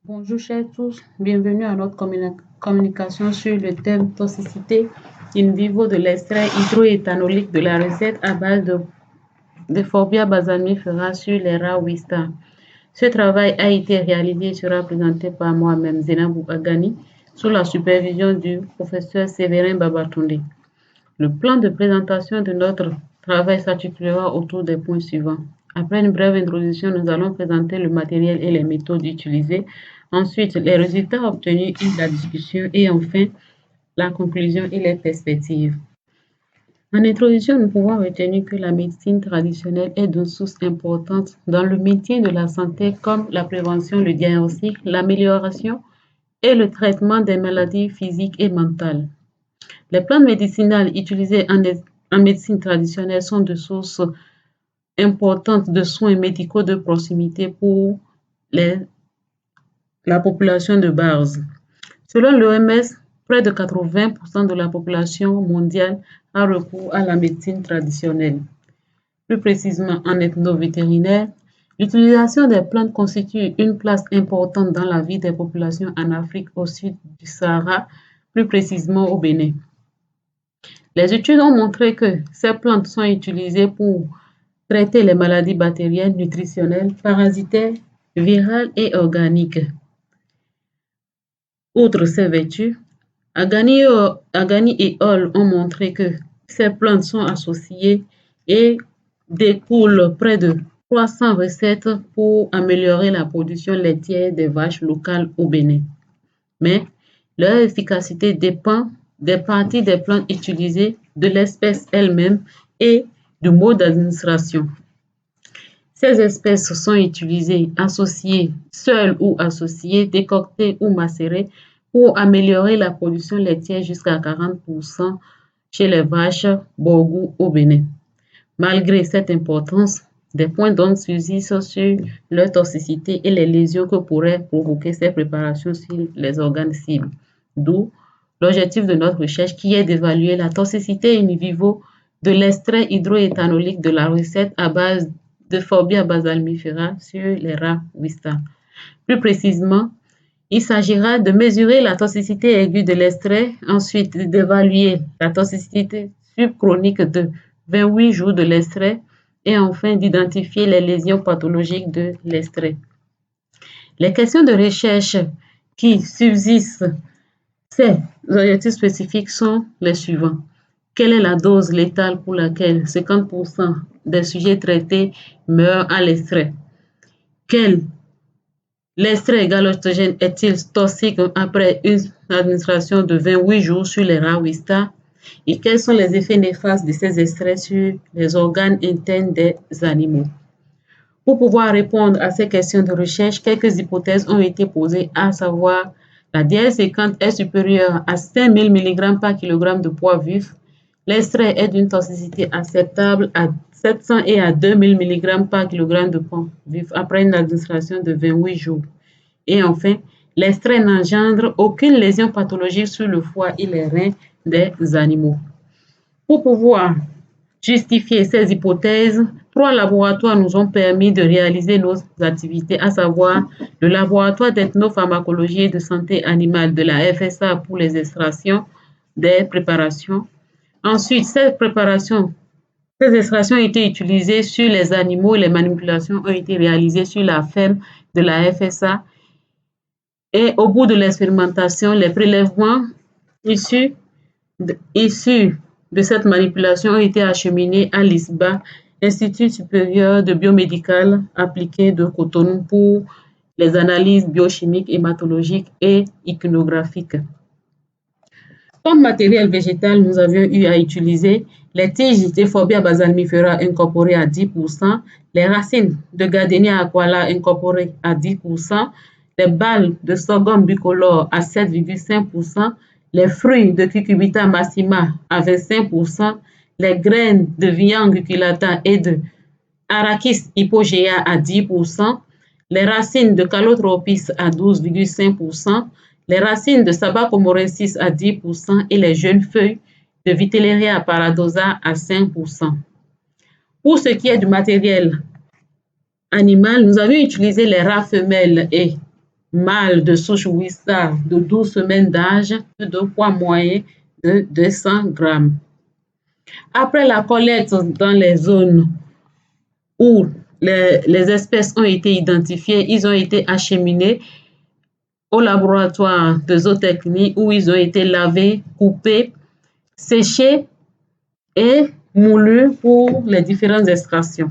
Bonjour chers tous, bienvenue à notre communication sur le thème toxicité in vivo de l'extrait hydroéthanolique de la recette à base de Forbia basalmifera sur les rats Wista. Ce travail a été réalisé et sera présenté par moi-même, Zenabou Agani, sous la supervision du professeur Séverin Babatunde. Le plan de présentation de notre travail s'articulera autour des points suivants. Après une brève introduction, nous allons présenter le matériel et les méthodes utilisées. Ensuite, les résultats obtenus et la discussion. Et enfin, la conclusion et les perspectives. En introduction, nous pouvons retenir que la médecine traditionnelle est d'une source importante dans le maintien de la santé comme la prévention, le diagnostic, l'amélioration et le traitement des maladies physiques et mentales. Les plantes médicinales utilisées en médecine traditionnelle sont de sources importantes de soins médicaux de proximité pour la population de base. Selon l'OMS, près de 80% de la population mondiale a recours à la médecine traditionnelle. Plus précisément, en ethno-vétérinaire, l'utilisation des plantes constitue une place importante dans la vie des populations en Afrique au sud du Sahara, plus précisément au Bénin. Les études ont montré que ces plantes sont utilisées pour traiter les maladies bactériennes, nutritionnelles, parasitaires, virales et organiques. Outre ces vertus, Agani et Hall ont montré que ces plantes sont associées et découlent près de 300 recettes pour améliorer la production laitière des vaches locales au Bénin. Mais leur efficacité dépend des parties des plantes utilisées, de l'espèce elle-même et du mode d'administration. Ces espèces sont utilisées, associées, seules ou associées, décoctées ou macérées pour améliorer la production laitière jusqu'à 40% chez les vaches Borgou au Bénin. Malgré cette importance, des points d'ombre subsistent sur leur toxicité et les lésions que pourraient provoquer ces préparations sur les organes cibles. D'où l'objectif de notre recherche qui est d'évaluer la toxicité in vivo de l'extrait hydroéthanolique de la recette à base de Forbia basalmifera sur les rats Wista. Plus précisément, il s'agira de mesurer la toxicité aiguë de l'extrait, ensuite d'évaluer la toxicité subchronique de 28 jours de l'extrait et enfin d'identifier les lésions pathologiques de l'extrait. Les questions de recherche qui subsistent, ces objectifs spécifiques sont les suivants. Quelle est la dose létale pour laquelle 50% des sujets traités meurent à l'extrait? L'extrait galactogène est-il toxique après une administration de 28 jours sur les rats Wista? Et quels sont les effets néfastes de ces extraits sur les organes internes des animaux? Pour pouvoir répondre à ces questions de recherche, quelques hypothèses ont été posées, à savoir la DL50 est supérieure à 5000 mg par kg de poids vif. L'extrait est d'une toxicité acceptable à 700 et à 2000 mg par kg de poids vif après une administration de 28 jours. Et enfin, l'extrait n'engendre aucune lésion pathologique sur le foie et les reins des animaux. Pour pouvoir justifier ces hypothèses, 3 laboratoires nous ont permis de réaliser nos activités, à savoir le laboratoire d'ethnopharmacologie et de santé animale de la FSA pour les extractions des préparations. Ensuite, ces extractions ont été utilisées sur les animaux et les manipulations ont été réalisées sur la ferme de la FSA. Et au bout de l'expérimentation, les prélèvements issus de cette manipulation ont été acheminés à l'ISBA, Institut supérieur de biomédical appliqué de Cotonou, pour les analyses biochimiques, hématologiques et iconographiques. Comme matériel végétal, nous avions eu à utiliser les tiges de Forbia basalmifera incorporées à 10%, les racines de Gardenia aquala incorporées à 10%, les balles de sorghum bicolore à 7,5%, les fruits de Cucurbita massima à 25%, les graines de Vigne guiculata et de Arachis hypogea à 10%, les racines de Calotropis à 12,5%, les racines de Sabacomorensis à 10% et les jeunes feuilles de Vitelleria paradoxa à 5%. Pour ce qui est du matériel animal, nous avons utilisé les rats femelles et mâles de souche Wissa de 12 semaines d'âge de poids moyen de 200 grammes. Après la collecte dans les zones où les espèces ont été identifiées, ils ont été acheminés au laboratoire de zootechnie où ils ont été lavés, coupés, séchés et moulus pour les différentes extractions.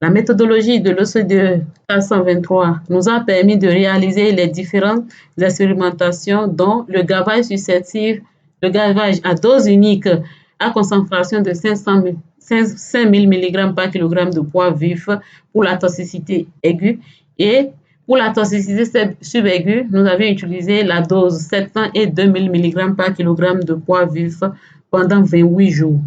La méthodologie de l'OCDE 423 nous a permis de réaliser les différentes expérimentations dont le gavage susceptible, le gavage à dose unique à concentration de 5000 mg par kg de poids vif pour la toxicité aiguë et pour la toxicité subaiguë, nous avions utilisé la dose 700 et 2000 mg par kg de poids vif pendant 28 jours.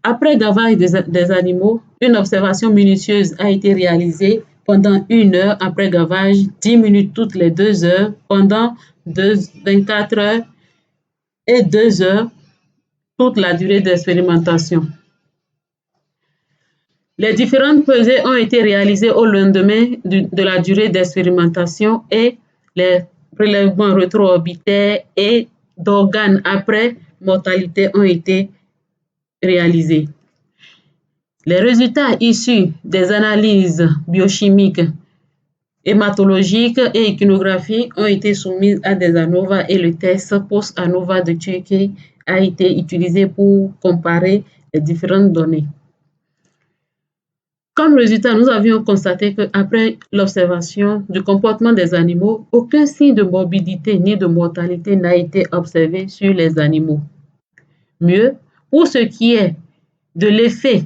Après gavage des animaux, une observation minutieuse a été réalisée pendant 1 heure après gavage, 10 minutes toutes les 2 heures, pendant 24 heures et 2 heures, toute la durée d'expérimentation. Les différentes pesées ont été réalisées au lendemain de la durée d'expérimentation et les prélèvements rétro-orbitaires et d'organes après mortalité ont été réalisés. Les résultats issus des analyses biochimiques, hématologiques et iconographiques ont été soumis à des ANOVA et le test post-ANOVA de Turquie a été utilisé pour comparer les différentes données. Comme résultat, nous avions constaté qu'après l'observation du comportement des animaux, aucun signe de morbidité ni de mortalité n'a été observé sur les animaux. Mieux, pour ce qui est de l'effet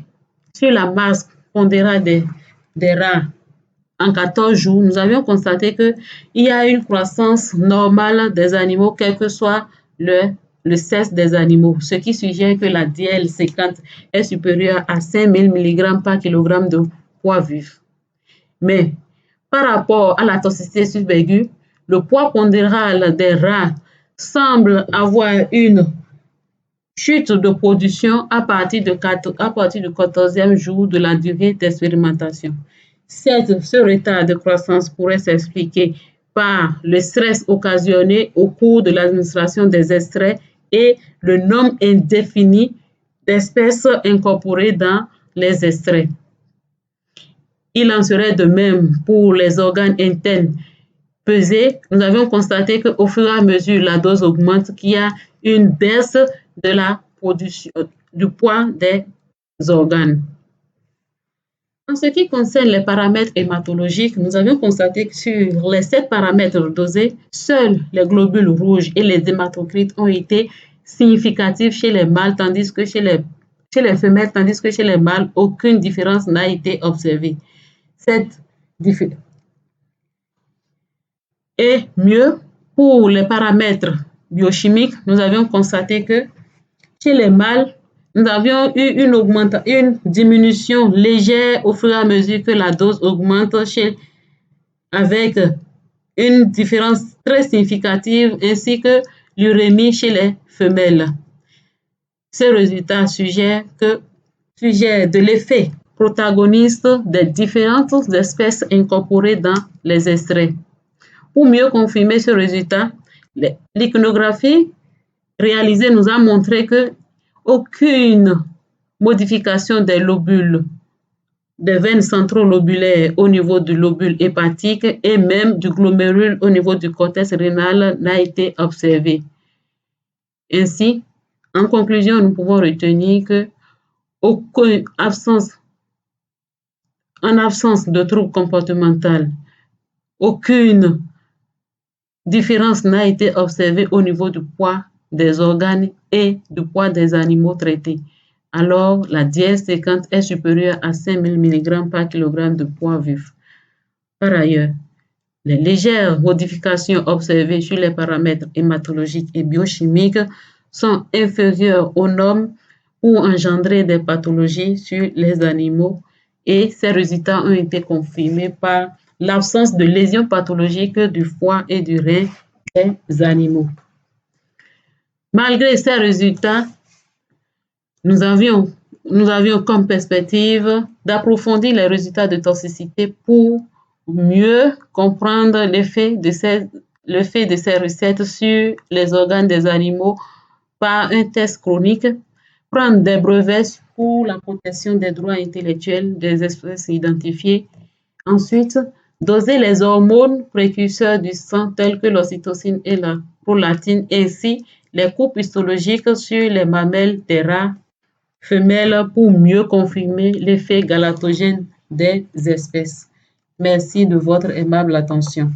sur la masse pondérale des rats en 14 jours, nous avions constaté qu'il y a une croissance normale des animaux, quel que soit le sexe des animaux, ce qui suggère que la DL50 est supérieure à 5000 mg par kg de poids vif. Mais par rapport à la toxicité subaiguë, le poids pondéral des rats semble avoir une chute de production à partir du 14e jour de la durée d'expérimentation. Ce retard de croissance pourrait s'expliquer par le stress occasionné au cours de l'administration des extraits et le nombre indéfini d'espèces incorporées dans les extraits. Il en serait de même pour les organes internes pesés. Nous avions constaté qu'au fur et à mesure la dose augmente, qu'il y a une baisse de la production du poids des organes. En ce qui concerne les paramètres hématologiques, nous avions constaté que sur les 7 paramètres dosés, seuls les globules rouges et les hématocrites ont été significatifs chez les mâles, tandis que chez les femelles, tandis que chez les mâles, aucune différence n'a été observée. Et mieux, pour les paramètres biochimiques, nous avions constaté que chez les mâles, nous avions eu une diminution légère au fur et à mesure que la dose augmente, avec une différence très significative, ainsi que l'urémie chez les femelles. Ces résultats suggèrent de l'effet protagoniste des différentes espèces incorporées dans les extraits. Pour mieux confirmer ce résultat, l'iconographie réalisée nous a montré que aucune modification des lobules, des veines centrolobulaires au niveau du lobule hépatique et même du glomérule au niveau du cortex rénal n'a été observée. Ainsi, en conclusion, nous pouvons retenir que en absence de troubles comportementaux, aucune différence n'a été observée au niveau du poids des organes et du poids des animaux traités. Alors, la DL50 est supérieure à 5000 mg par kg de poids vif. Par ailleurs, les légères modifications observées sur les paramètres hématologiques et biochimiques sont inférieures aux normes pour engendrer des pathologies sur les animaux et ces résultats ont été confirmés par l'absence de lésions pathologiques du foie et du rein des animaux. Malgré ces résultats, nous avions comme perspective d'approfondir les résultats de toxicité pour mieux comprendre l'effet de ces recettes sur les organes des animaux par un test chronique, prendre des brevets pour la protection des droits intellectuels des espèces identifiées. Ensuite, doser les hormones précurseurs du sang telles que l'ocytocine et la prolatine, ainsi les coupes histologiques sur les mamelles des rats femelles pour mieux confirmer l'effet galatogène des espèces. Merci de votre aimable attention.